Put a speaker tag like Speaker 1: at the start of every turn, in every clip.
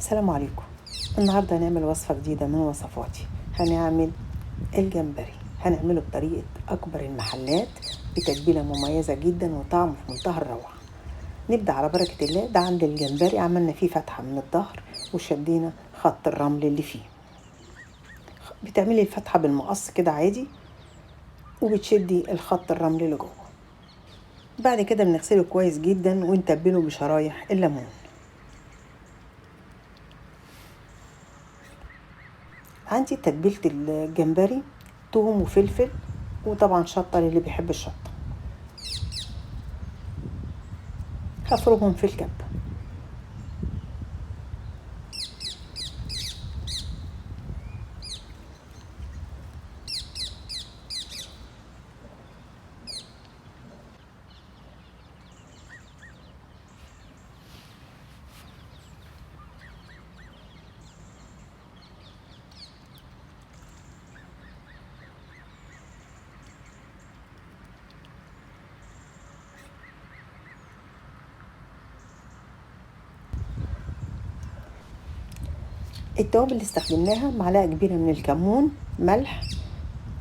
Speaker 1: السلام عليكم. النهاردة هنعمل وصفة جديدة من وصفاتي. هنعمل الجمبري، هنعمله بطريقة أكبر المحلات بتتبيلة مميزة جدا وطعمه في منتهى الروعة. نبدأ على بركة الله. ده عند الجمبري عملنا فيه فتحة من الظهر وشدينا خط الرمل اللي فيه. بتعملي الفتحة بالمقص كده عادي وبتشدي الخط الرمل اللي جوه. بعد كده بنغسله كويس جدا ونتبله بشرايح الليمون. عندي تتبيلة الجمبري: توم وفلفل وطبعا شطة للي بيحب الشطة. هفرمهم في الكبة. التوابل اللي استخدمناها: معلقة كبيرة من الكمون، ملح،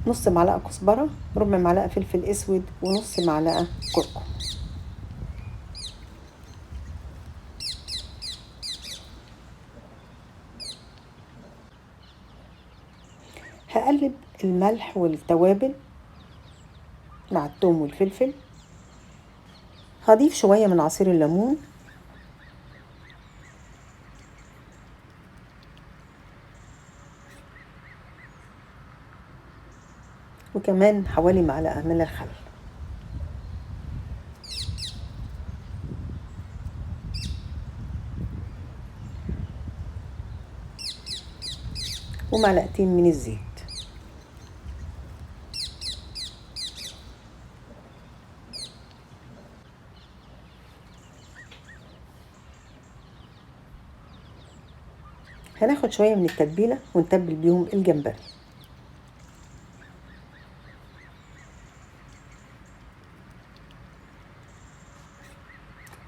Speaker 1: نص معلقة كزبرة، ربع معلقة فلفل اسود، ونص معلقة كركم. هقلب الملح والتوابل مع الثوم والفلفل. هضيف شوية من عصير الليمون وكمان حوالي معلقة من الخل. ومعلقتين من الزيت. هناخد شوية من التتبيلة ونتبل بيهم الجمبري.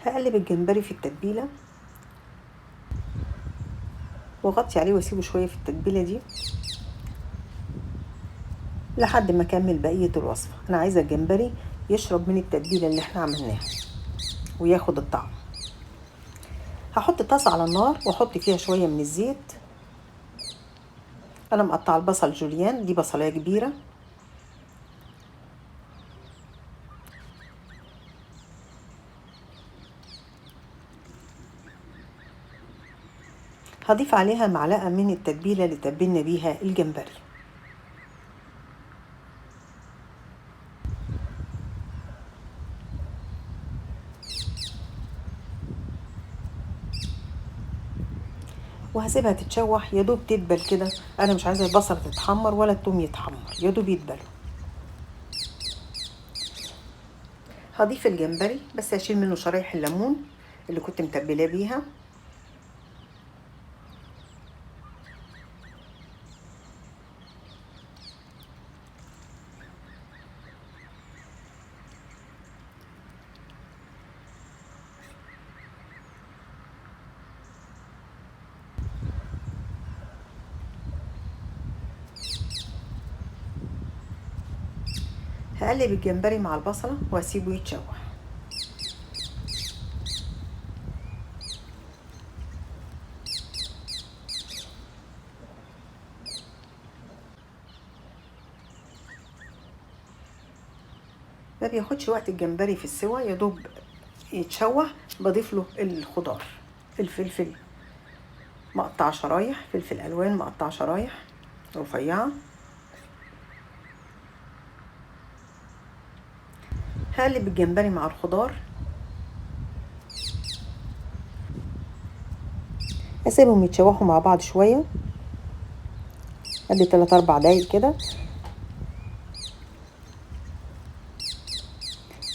Speaker 1: هقلب الجمبري في التتبيلة واغطي عليه واسيبه شوية في التتبيلة دي لحد ما اكمل بقية الوصفة. انا عايزة الجمبري يشرب من التتبيلة اللي احنا عملناها وياخد الطعم. هحط طاسة على النار واحط فيها شوية من الزيت. انا مقطعة البصل جوليان، دي بصلاية كبيرة. هضيف عليها معلقة من التتبيلة اللي تبلنا بيها الجمبري. وهسيبها تتشوح يا دوب تدبل كده. انا مش عايزة البصل تتحمر ولا التوم يتحمر، يا دوب يدبلوا. هضيف الجمبري بس هشيل منه شرايح الليمون اللي كنت متبلاه بيها. هقلب الجمبري مع البصلة واسيبه يتشوح. ما بياخدش وقت الجمبري في السوا، يا دوب يتشوح. بضيف له الخضار: الفلفل مقطع شرايح، فلفل الوان مقطع شرايح رفيعة. هقلب الجمبري مع الخضار، اسيبهم يتشوحوا مع بعض شويه ادي 3 4 دقايق كده.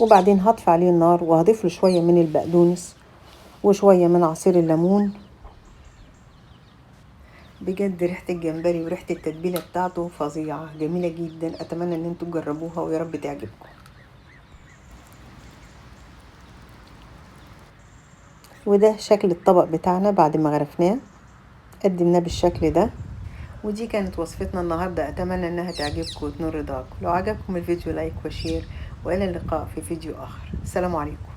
Speaker 1: وبعدين هطفي عليه النار وهضيف له شويه من البقدونس وشويه من عصير الليمون. بجد ريحه الجمبري وريحه التتبيله بتاعته فظيعه، جميله جدا. اتمنى ان انتوا تجربوها ويا رب تعجبكم. وده شكل الطبق بتاعنا بعد ما غرفناه. قدمناه بالشكل ده. ودي كانت وصفتنا النهاردة، أتمنى أنها تعجبكم وتنور رضاكم. لو عجبكم الفيديو لايك وشير، وإلى اللقاء في فيديو آخر. السلام عليكم.